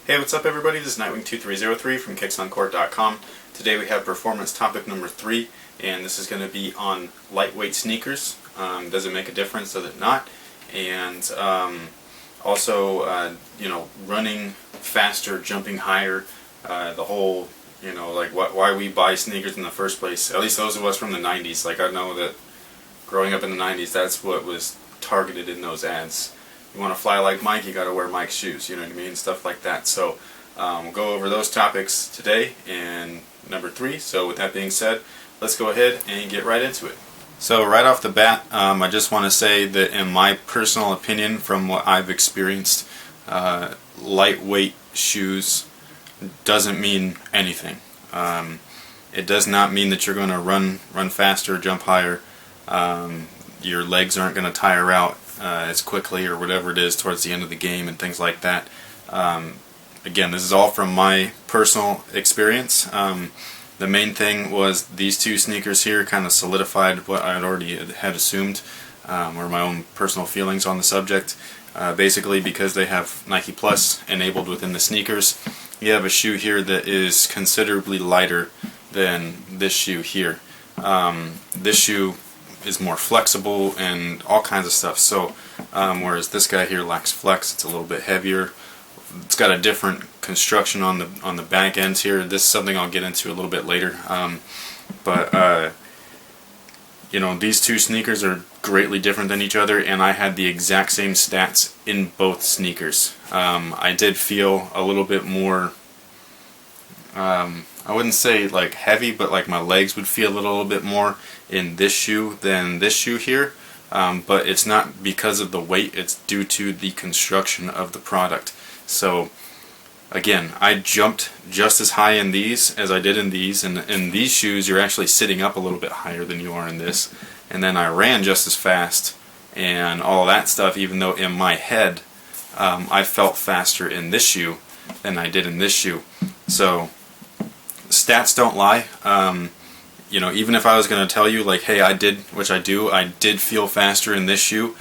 Hey, what's up everybody? This is Nightwing2303 from KicksOnCourt.com. Today we have performance topic number 3, and this is going to be on lightweight sneakers. Does it make a difference? Does it not? And also, running faster, jumping higher, the whole, like why we buy sneakers in the first place. At least those of us from the 90s. Like I know that growing up in the 90s, that's what was targeted in those ads. You want to fly like Mike, you got to wear Mike's shoes, you know what I mean? Stuff like that. So we'll go over those topics today in number 3. So with that being said, let's go ahead and get right into it. So right off the bat, I just want to say that in my personal opinion, from what I've experienced, lightweight shoes doesn't mean anything. It does not mean that you're going to run faster, jump higher. Your legs aren't going to tire out as quickly or whatever it is towards the end of the game and things like that. Again, this is all from my personal experience. The main thing was these two sneakers here kind of solidified what I had already had assumed, or my own personal feelings on the subject. Basically, because they have Nike Plus enabled within the sneakers, you have a shoe here that is considerably lighter than this shoe here. This shoe is more flexible and all kinds of stuff. So whereas this guy here lacks flex, it's a little bit heavier. It's got a different construction on the back ends here. This is something I'll get into a little bit later. These two sneakers are greatly different than each other, and I had the exact same stats in both sneakers. I did feel a little bit more, I wouldn't say like heavy, but like my legs would feel a little bit more in this shoe than this shoe here. But it's not because of the weight, it's due to the construction of the product. So again, I jumped just as high in these as I did in these, and in these shoes you're actually sitting up a little bit higher than you are in this. And then I ran just as fast and all that stuff, even though in my head I felt faster in this shoe than I did in this shoe. So stats don't lie. Even if I was going to tell you like, hey, I did feel faster in this shoe,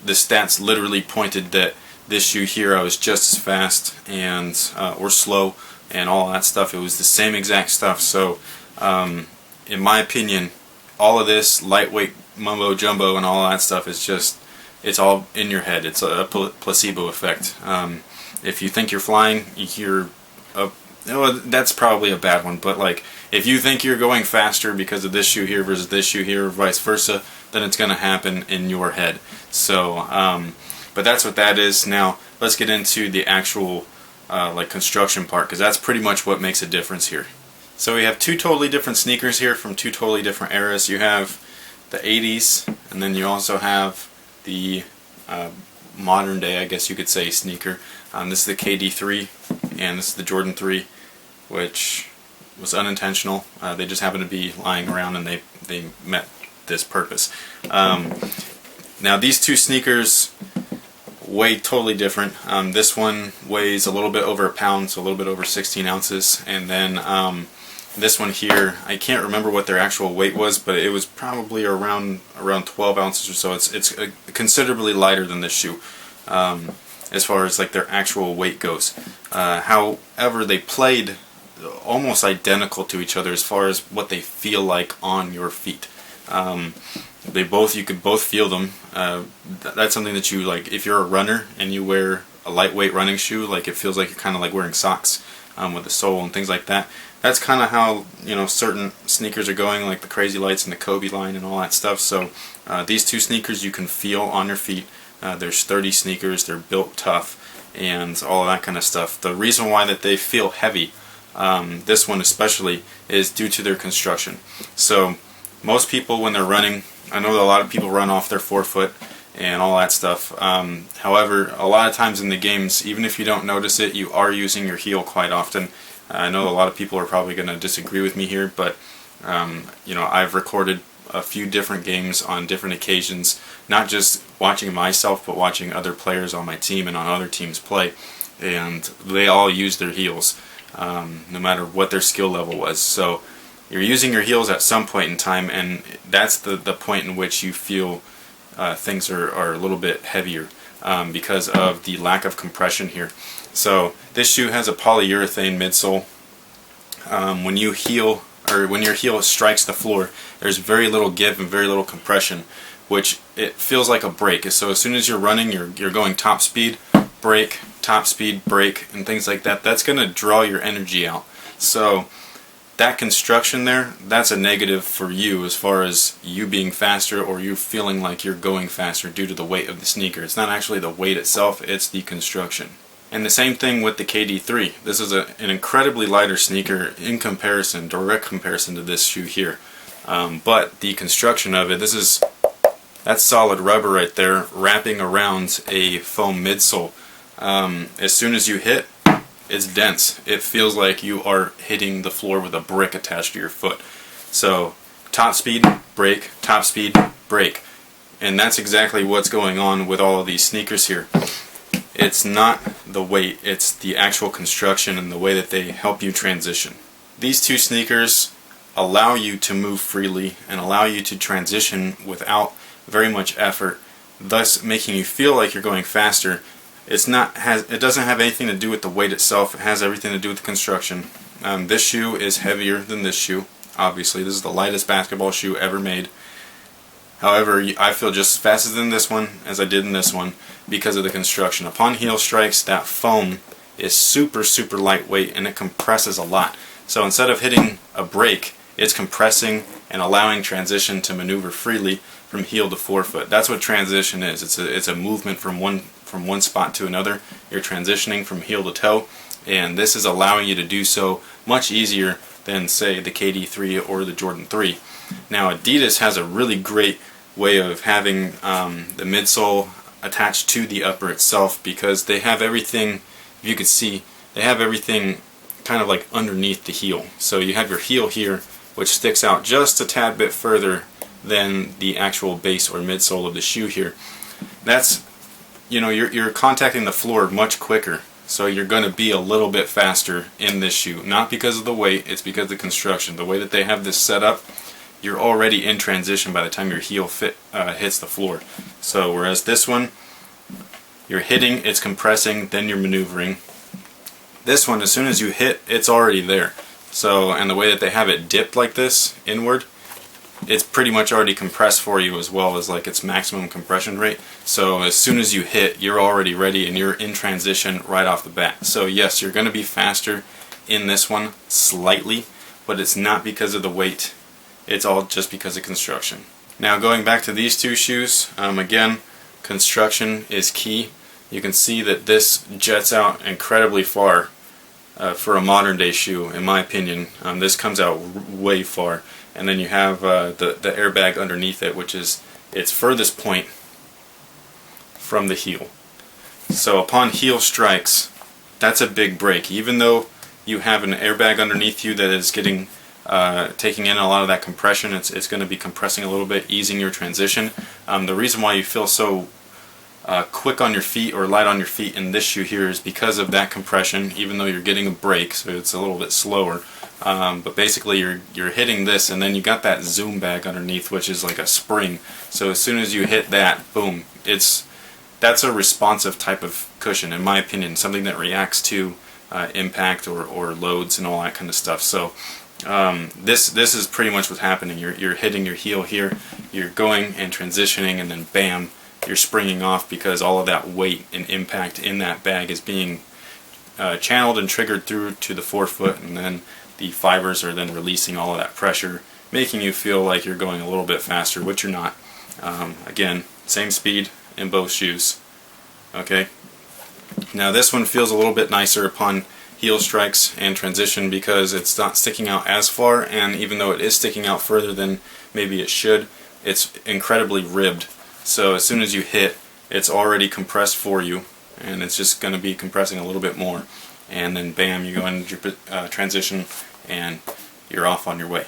the stats literally pointed that this shoe here I was just as fast and or slow and all that stuff. It was the same exact stuff. So in my opinion, all of this lightweight mumbo jumbo and all that stuff is just, it's all in your head. It's a placebo effect. If you think you're flying, that's probably a bad one, but like if you think you're going faster because of this shoe here versus this shoe here or vice versa, then it's going to happen in your head. So but that's what that is. Now let's get into the actual construction part, because that's pretty much what makes a difference here. So we have two totally different sneakers here from two totally different eras. You have the 80s, and then you also have the modern day, I guess you could say, sneaker. This is the KD3 and this is the Jordan 3, which was unintentional. They just happened to be lying around and they met this purpose. Now these two sneakers weigh totally different. This one weighs a little bit over a pound, so a little bit over 16 ounces, and then this one here, I can't remember what their actual weight was, but it was probably around 12 ounces or so. It's considerably lighter than this shoe as far as like their actual weight goes. However, they played almost identical to each other as far as what they feel like on your feet. You could both feel them. That's something that you like. If you're a runner and you wear a lightweight running shoe, like it feels like you're kind of like wearing socks with the sole and things like that. That's kind of how certain sneakers are going, like the Crazy Lights and the Kobe line and all that stuff. So these two sneakers you can feel on your feet. They're sturdy sneakers. They're built tough and all of that kind of stuff. The reason why that they feel heavy, this one especially, is due to their construction. So most people when they're running, I know that a lot of people run off their forefoot and all that stuff. However, a lot of times in the games, even if you don't notice it, you are using your heel quite often. I know a lot of people are probably going to disagree with me here, but I've recorded a few different games on different occasions, not just watching myself, but watching other players on my team and on other teams play, and they all use their heels, no matter what their skill level was. So you're using your heels at some point in time, and that's the point in which you feel things are a little bit heavier. because of the lack of compression here. So this shoe has a polyurethane midsole. When you heel, or when your heel strikes the floor, there's very little give and very little compression, which it feels like a brake. So as soon as you're running, you're going top speed, brake, top speed, brake, and things like that. That's going to draw your energy out. So that construction there, that's a negative for you as far as you being faster or you feeling like you're going faster due to the weight of the sneaker. It's not actually the weight itself, it's the construction. And the same thing with the KD3. This is an incredibly lighter sneaker in comparison, direct comparison to this shoe here. But the construction of it, that's solid rubber right there wrapping around a foam midsole. As soon as you hit, it's dense. It feels like you are hitting the floor with a brick attached to your foot. So top speed, brake, top speed, brake. And that's exactly what's going on with all of these sneakers here. It's not the weight, it's the actual construction and the way that they help you transition. These two sneakers allow you to move freely and allow you to transition without very much effort, thus making you feel like you're going faster. It doesn't have anything to do with the weight itself, it has everything to do with the construction. This shoe is heavier than this shoe, obviously. This is the lightest basketball shoe ever made. However, I feel just as fast in this one as I did in this one because of the construction. Upon heel strikes, that foam is super lightweight and it compresses a lot. So instead of hitting a brake, it's compressing and allowing transition to maneuver freely from heel to forefoot. That's what transition is. It's a movement from one spot to another. You're transitioning from heel to toe, and this is allowing you to do so much easier than, say, the KD3 or the Jordan 3. Now Adidas has a really great way of having the midsole attached to the upper itself, because they have everything, if you could see, they have everything kind of like underneath the heel. So you have your heel here, which sticks out just a tad bit further than the actual base or midsole of the shoe here. That's, you know, you're contacting the floor much quicker, so you're going to be a little bit faster in this shoe. Not because of the weight, it's because of the construction. The way that they have this set up, you're already in transition by the time your heel hits the floor. So whereas this one, you're hitting, it's compressing, then you're maneuvering. This one, as soon as you hit, it's already there. So, and the way that they have it dipped like this, inward, it's pretty much already compressed for you as well as like its maximum compression rate. So as soon as you hit, you're already ready and you're in transition right off the bat. So yes, you're going to be faster in this one slightly, but it's not because of the weight. It's all just because of construction. Now going back to these two shoes, again, construction is key. You can see that this jets out incredibly far for a modern day shoe, in my opinion. This comes out way far. And then you have the airbag underneath it, which is its furthest point from the heel. So upon heel strikes, that's a big break. Even though you have an airbag underneath you that is getting taking in a lot of that compression, it's going to be compressing a little bit, easing your transition. The reason why you feel so quick on your feet or light on your feet in this shoe here is because of that compression, even though you're getting a break, so it's a little bit slower. But basically you're hitting this, and then you got that zoom bag underneath, which is like a spring. So as soon as you hit that, boom, that's a responsive type of cushion, in my opinion, something that reacts to impact or loads and all that kind of stuff. So this is pretty much what's happening. You're hitting your heel here, you're going and transitioning, and then bam, you're springing off because all of that weight and impact in that bag is being channeled and triggered through to the forefoot, and then the fibers are then releasing all of that pressure, making you feel like you're going a little bit faster, which you're not. Again, same speed in both shoes. Okay. Now this one feels a little bit nicer upon heel strikes and transition because it's not sticking out as far, and even though it is sticking out further than maybe it should, it's incredibly ribbed. So as soon as you hit, it's already compressed for you, and it's just going to be compressing a little bit more. And then bam, you go into your transition and you're off on your way.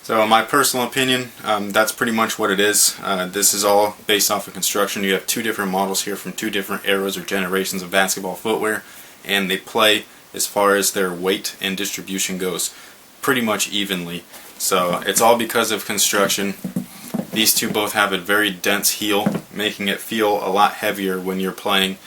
So in my personal opinion, that's pretty much what it is. This is all based off of construction. You have two different models here from two different eras or generations of basketball footwear, and they play, as far as their weight and distribution goes, pretty much evenly. So it's all because of construction. These two both have a very dense heel, making it feel a lot heavier when you're playing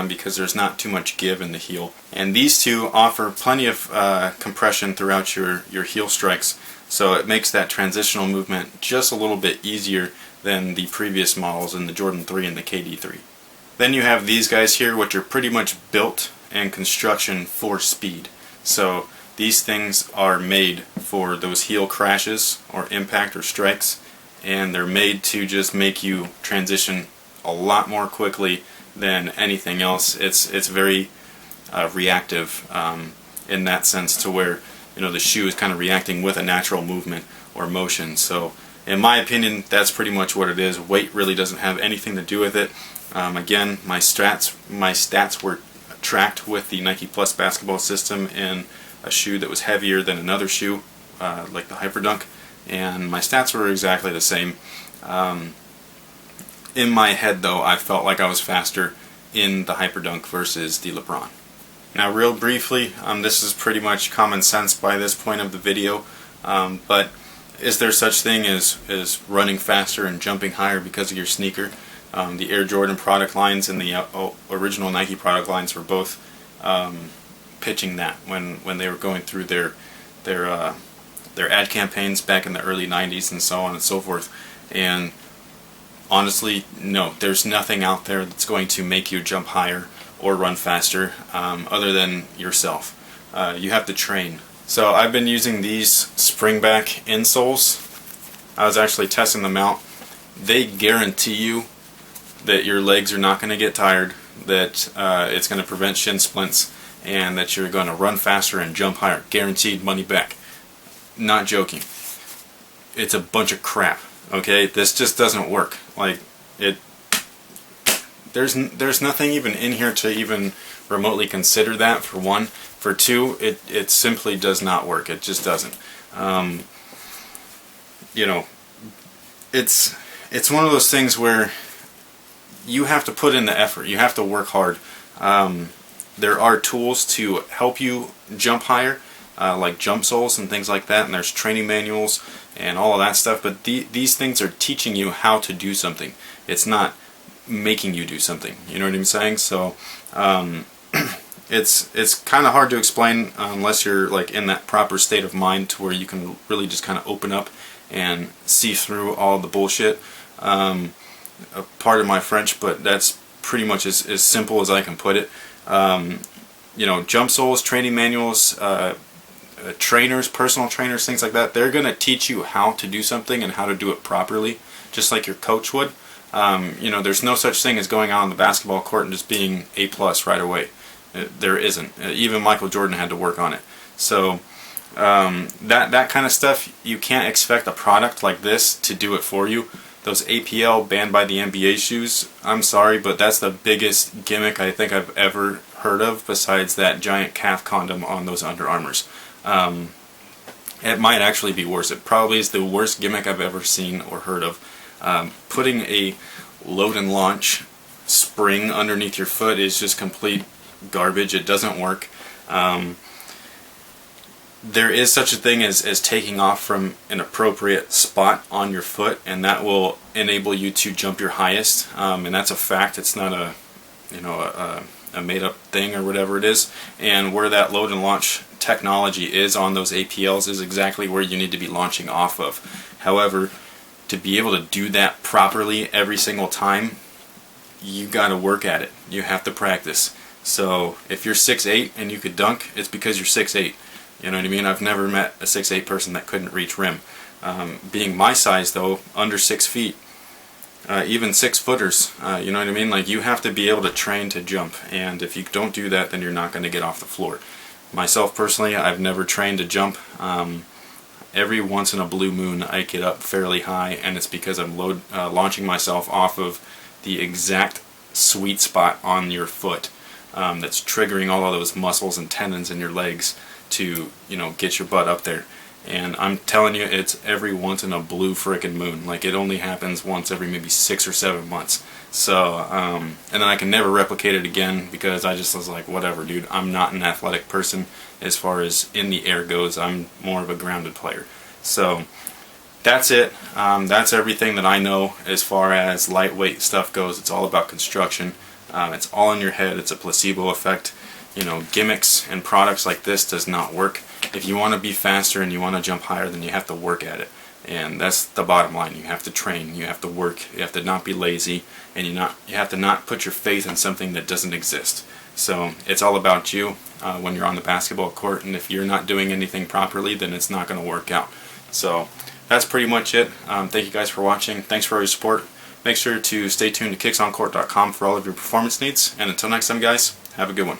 because there's not too much give in the heel. And these two offer plenty of compression throughout your heel strikes, so it makes that transitional movement just a little bit easier than the previous models in the Jordan 3 and the KD3. Then you have these guys here, which are pretty much built and construction for speed. So these things are made for those heel crashes or impact or strikes, and they're made to just make you transition a lot more quickly than anything else. It's very reactive in that sense, to where the shoe is kind of reacting with a natural movement or motion. So in my opinion, that's pretty much what it is. Weight really doesn't have anything to do with it. Again, my stats were tracked with the Nike Plus basketball system in a shoe that was heavier than another shoe, like the Hyperdunk, and my stats were exactly the same. In my head, though, I felt like I was faster in the Hyperdunk versus the LeBron. Now, real briefly, this is pretty much common sense by this point of the video, but is there such thing as running faster and jumping higher because of your sneaker? The Air Jordan product lines and the original Nike product lines were both pitching that when they were going through their ad campaigns back in the early 90s and so on and so forth. And honestly, no, there's nothing out there that's going to make you jump higher or run faster other than yourself. You have to train. So I've been using these Springback insoles. I was actually testing them out. They guarantee you that your legs are not going to get tired, that it's going to prevent shin splints, and that you're going to run faster and jump higher. Guaranteed money back. Not joking. It's a bunch of crap. Okay, this just doesn't work. Like there's nothing even in here to even remotely consider that, for one. For two, it simply does not work. It just doesn't. It's one of those things where you have to put in the effort. You have to work hard. There are tools to help you jump higher, like jump soles and things like that, and there's training manuals and all of that stuff, but these things are teaching you how to do something. It's not making you do something. You know what I'm saying? So it's kind of hard to explain unless you're like in that proper state of mind to where you can really just kind of open up and see through all the bullshit. Pardon my French, but that's pretty much as simple as I can put it. Jump soles, training manuals, trainers, personal trainers, things like that, they're going to teach you how to do something and how to do it properly, just like your coach would. There's no such thing as going out on the basketball court and just being A+ right away. There isn't. Even Michael Jordan had to work on it. So that kind of stuff, you can't expect a product like this to do it for you. Those APL banned by the NBA shoes, I'm sorry, but that's the biggest gimmick I think I've ever heard of, besides that giant calf condom on those Under Armours. It might actually be worse. It probably is the worst gimmick I've ever seen or heard of. Putting a load and launch spring underneath your foot is just complete garbage. It doesn't work. There is such a thing as taking off from an appropriate spot on your foot, and that will enable you to jump your highest, and that's a fact. It's not a made-up thing or whatever it is. And where that load and launch technology is on those APLs is exactly where you need to be launching off of. However, to be able to do that properly every single time, you got to work at it. You have to practice. So if you're 6'8" and you could dunk, it's because you're 6'8". You know what I mean? I've never met a 6'8" person that couldn't reach rim. Being my size, though, under 6 feet, even 6 footers, you know what I mean? Like, you have to be able to train to jump, and if you don't do that, then you're not going to get off the floor. Myself, personally, I've never trained to jump. Every once in a blue moon, I get up fairly high, and it's because I'm launching myself off of the exact sweet spot on your foot that's triggering all of those muscles and tendons in your legs to, get your butt up there. And I'm telling you, it's every once in a blue frickin' moon. Like, it only happens once every maybe 6 or 7 months. So, and then I can never replicate it again because I just was like, whatever, dude. I'm not an athletic person as far as in the air goes. I'm more of a grounded player. So, that's it. That's everything that I know as far as lightweight stuff goes. It's all about construction. It's all in your head. It's a placebo effect. You know, gimmicks and products like this does not work. If you want to be faster and you want to jump higher, then you have to work at it. And that's the bottom line. You have to train, you have to work, you have to not be lazy, and you have to not put your faith in something that doesn't exist. So it's all about you when you're on the basketball court, and if you're not doing anything properly, then it's not going to work out. So that's pretty much it. Thank you guys for watching. Thanks for all your support. Make sure to stay tuned to kicksoncourt.com for all of your performance needs. And until next time, guys, have a good one.